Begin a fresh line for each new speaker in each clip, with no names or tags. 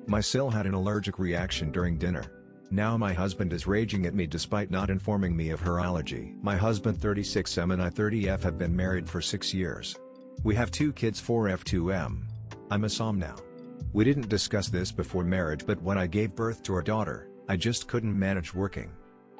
My SIL had an allergic reaction during dinner. Now my husband is raging at me despite not informing me of her allergy. My husband 36M and I 30F have been married for 6 years. We have 2 kids 4F2M. I'm a SOM now. We didn't discuss this before marriage, but when I gave birth to our daughter, I just couldn't manage working,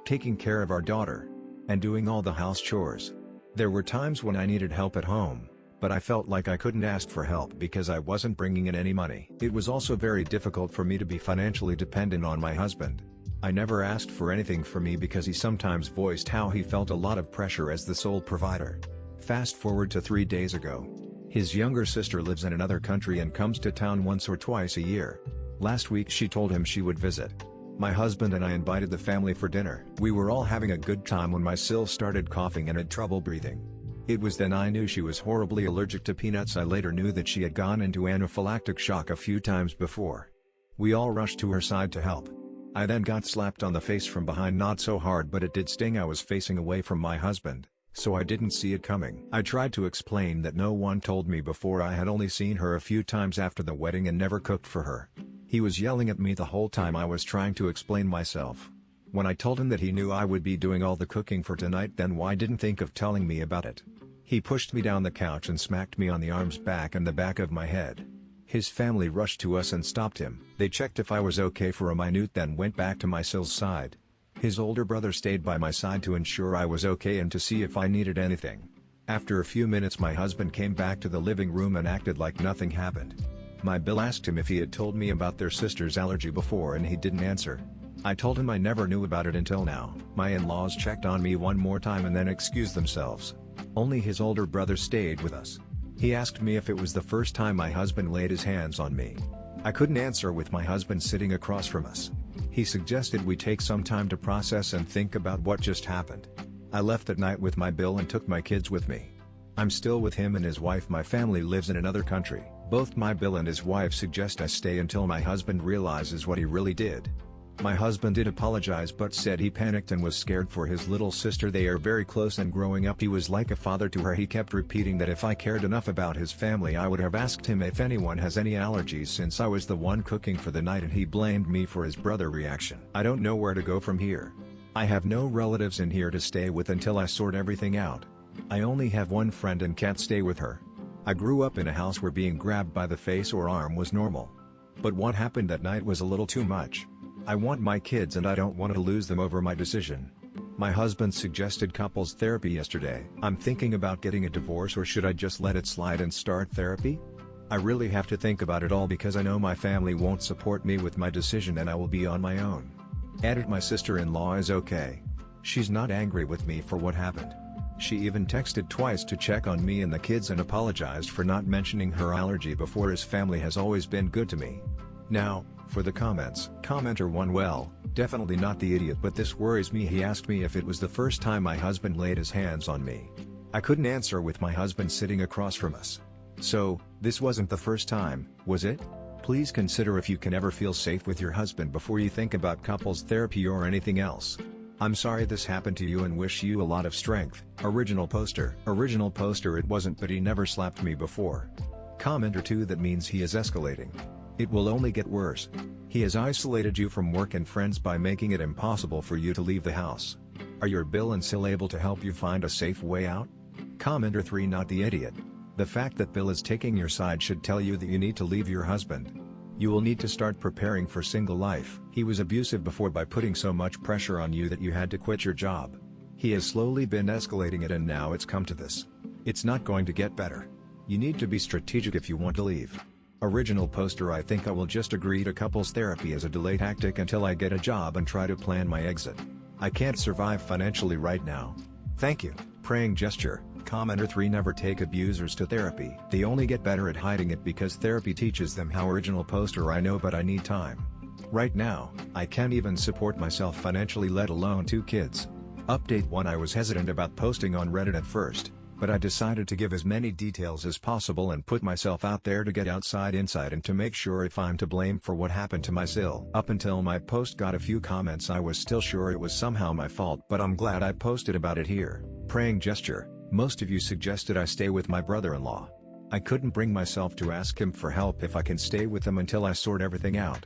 taking care of our daughter, and doing all the house chores. There were times when I needed help at home, but I felt like I couldn't ask for help because I wasn't bringing in any money. It was also very difficult for me to be financially dependent on my husband. I never asked for anything for me because he sometimes voiced how he felt a lot of pressure as the sole provider. Fast forward to 3 days ago. His younger sister lives in another country and comes to town once or twice a year. Last week she told him she would visit. My husband and I invited the family for dinner. We were all having a good time when my SIL started coughing and had trouble breathing. It was then I knew she was horribly allergic to peanuts. I later knew that she had gone into anaphylactic shock a few times before. We all rushed to her side to help. I then got slapped on the face from behind, not so hard but it did sting. I was facing away from my husband, so I didn't see it coming. I tried to explain that no one told me before. I had only seen her a few times after the wedding and never cooked for her. He was yelling at me the whole time. I was trying to explain myself. When I told him that he knew I would be doing all the cooking for tonight, then why didn't think of telling me about it? He pushed me down the couch and smacked me on the arms, back and the back of my head. His family rushed to us and stopped him. They checked if I was okay for a minute, then went back to my SIL's side. His older brother stayed by my side to ensure I was okay and to see if I needed anything. After a few minutes my husband came back to the living room and acted like nothing happened. My Bill asked him if he had told me about their sister's allergy before and he didn't answer. I told him I never knew about it until now. My in-laws checked on me one more time and then excused themselves. Only his older brother stayed with us. He asked me if it was the first time my husband laid his hands on me. I couldn't answer with my husband sitting across from us. He suggested we take some time to process and think about what just happened. I left that night with my Bill and took my kids with me. I'm still with him and his wife. My family lives in another country. Both my Bill and his wife suggest I stay until my husband realizes what he really did. My husband did apologize but said he panicked and was scared for his little sister. They are very close and growing up he was like a father to her. He kept repeating that if I cared enough about his family I would have asked him if anyone has any allergies, since I was the one cooking for the night, and he blamed me for his brother reaction. I don't know where to go from here. I have no relatives in here to stay with until I sort everything out. I only have one friend and can't stay with her. I grew up in a house where being grabbed by the face or arm was normal. But what happened that night was a little too much. I want my kids and I don't want to lose them over my decision. My husband suggested couples therapy yesterday. I'm thinking about getting a divorce, or should I just let it slide and start therapy? I really have to think about it all because I know my family won't support me with my decision and I will be on my own. Added, my sister-in-law is okay. She's not angry with me for what happened. She even texted twice to check on me and the kids and apologized for not mentioning her allergy before. His family has always been good to me. Now, for the comments. Commenter 1: well, definitely not the idiot, but this worries me. He asked me if it was the first time my husband laid his hands on me. I couldn't answer with my husband sitting across from us. So, this wasn't the first time, was it? Please consider if you can ever feel safe with your husband before you think about couples therapy or anything else. I'm sorry this happened to you and wish you a lot of strength. Original poster. Original poster. It wasn't, but he never slapped me before. Commenter 2: that means he is escalating. It will only get worse. He has isolated you from work and friends by making it impossible for you to leave the house. Are your Bill and SIL able to help you find a safe way out? Commenter 3: not the idiot. The fact that Bill is taking your side should tell you that you need to leave your husband. You will need to start preparing for single life. He was abusive before by putting so much pressure on you that you had to quit your job. He has slowly been escalating it and now it's come to this. It's not going to get better. You need to be strategic if you want to leave. Original poster: I think I will just agree to couples therapy as a delay tactic until I get a job and try to plan my exit. I can't survive financially right now. Thank you. Praying gesture. Commenter 3: never take abusers to therapy. They only get better at hiding it because therapy teaches them how. Original poster: I know, but I need time. Right now, I can't even support myself financially, let alone 2 kids. Update 1: I was hesitant about posting on Reddit at first, but I decided to give as many details as possible and put myself out there to get outside insight and to make sure if I'm to blame for what happened to my SIL. Up until my post got a few comments I was still sure it was somehow my fault, but I'm glad I posted about it here. Praying gesture. Most of you suggested I stay with my brother-in-law. I couldn't bring myself to ask him for help if I can stay with him until I sort everything out.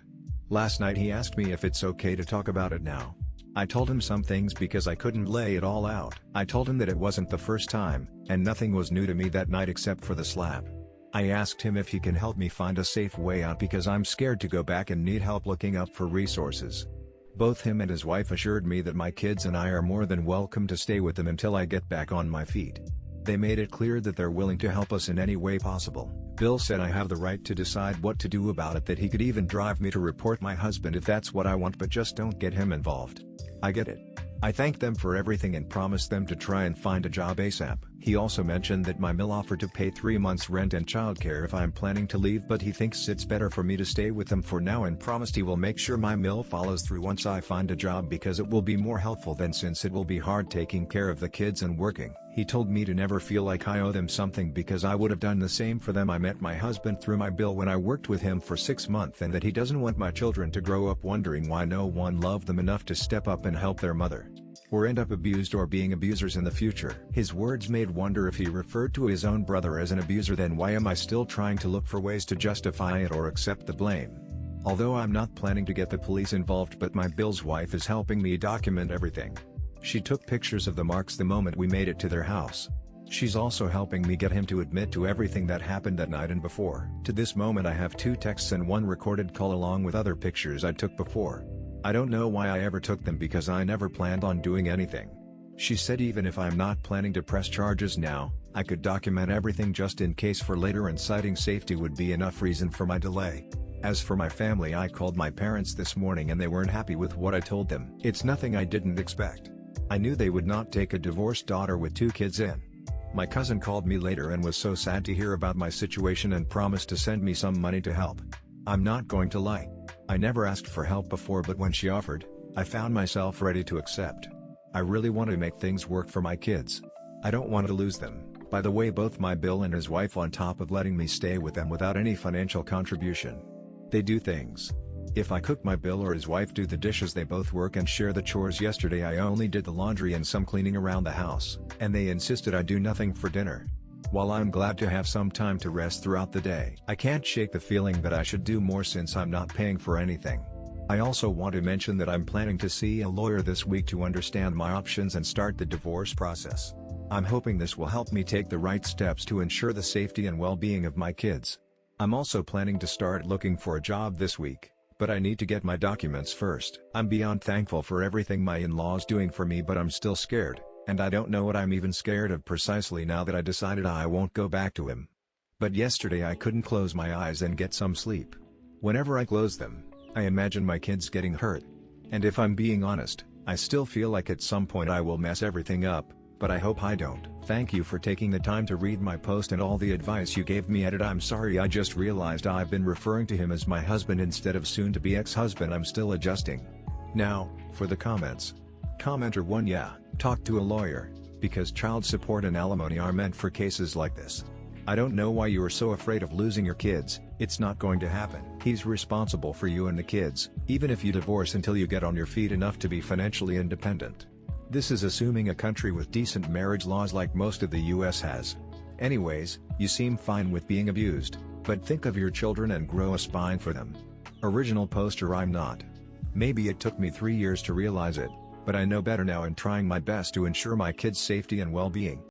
Last night he asked me if it's okay to talk about it now. I told him some things because I couldn't lay it all out. I told him that it wasn't the first time, and nothing was new to me that night except for the slap. I asked him if he can help me find a safe way out because I'm scared to go back and need help looking up for resources. Both him and his wife assured me that my kids and I are more than welcome to stay with them until I get back on my feet. They made it clear that they're willing to help us in any way possible. Bill said I have the right to decide what to do about it, that he could even drive me to report my husband if that's what I want, but just don't get him involved. I get it. I thanked them for everything and promised them to try and find a job ASAP. He also mentioned that my mill offered to pay 3 months rent and childcare if I'm planning to leave, but he thinks it's better for me to stay with them for now and promised he will make sure my mill follows through once I find a job because it will be more helpful then, since it will be hard taking care of the kids and working. He told me to never feel like I owe them something because I would have done the same for them. I met my husband through my bill when I worked with him for 6 months, and that he doesn't want my children to grow up wondering why no one loved them enough to step up and help their mother, or end up abused or being abusers in the future. His words made wonder if he referred to his own brother as an abuser, then why am I still trying to look for ways to justify it or accept the blame? Although I'm not planning to get the police involved, but my Bill's wife is helping me document everything. She took pictures of the marks the moment we made it to their house. She's also helping me get him to admit to everything that happened that night and before. To this moment I have 2 texts and 1 recorded call along with other pictures I took before. I don't know why I ever took them because I never planned on doing anything. She said even if I'm not planning to press charges now, I could document everything just in case for later, and citing safety would be enough reason for my delay. As for my family, I called my parents this morning and they weren't happy with what I told them. It's nothing I didn't expect. I knew they would not take a divorced daughter with 2 kids in. My cousin called me later and was so sad to hear about my situation and promised to send me some money to help. I'm not going to lie. I never asked for help before, but when she offered, I found myself ready to accept. I really want to make things work for my kids. I don't want to lose them. By the way, both my Bill and his wife, on top of letting me stay with them without any financial contribution, they do things. If I cook, my Bill or his wife do the dishes. They both work and share the chores. Yesterday I only did the laundry and some cleaning around the house, and they insisted I do nothing for dinner. While I'm glad to have some time to rest throughout the day, I can't shake the feeling that I should do more since I'm not paying for anything. I also want to mention that I'm planning to see a lawyer this week to understand my options and start the divorce process. I'm hoping this will help me take the right steps to ensure the safety and well-being of my kids. I'm also planning to start looking for a job this week, but I need to get my documents first. I'm beyond thankful for everything my in-laws doing for me, but I'm still scared, and I don't know what I'm even scared of precisely now that I decided I won't go back to him. But yesterday I couldn't close my eyes and get some sleep. Whenever I close them, I imagine my kids getting hurt. And if I'm being honest, I still feel like at some point I will mess everything up, but I hope I don't. Thank you for taking the time to read my post and all the advice you gave me. Edit. I'm sorry, I just realized I've been referring to him as my husband instead of soon-to-be ex-husband. I'm still adjusting. Now, for the comments. Commenter 1: yeah, talk to a lawyer, because child support and alimony are meant for cases like this. I don't know why you are so afraid of losing your kids. It's not going to happen. He's responsible for you and the kids, even if you divorce until you get on your feet enough to be financially independent. This is assuming a country with decent marriage laws like most of the US has. Anyways, you seem fine with being abused, but think of your children and grow a spine for them. Original poster. I'm not. Maybe it took me 3 years to realize it, but I know better now and trying my best to ensure my kids' safety and well-being.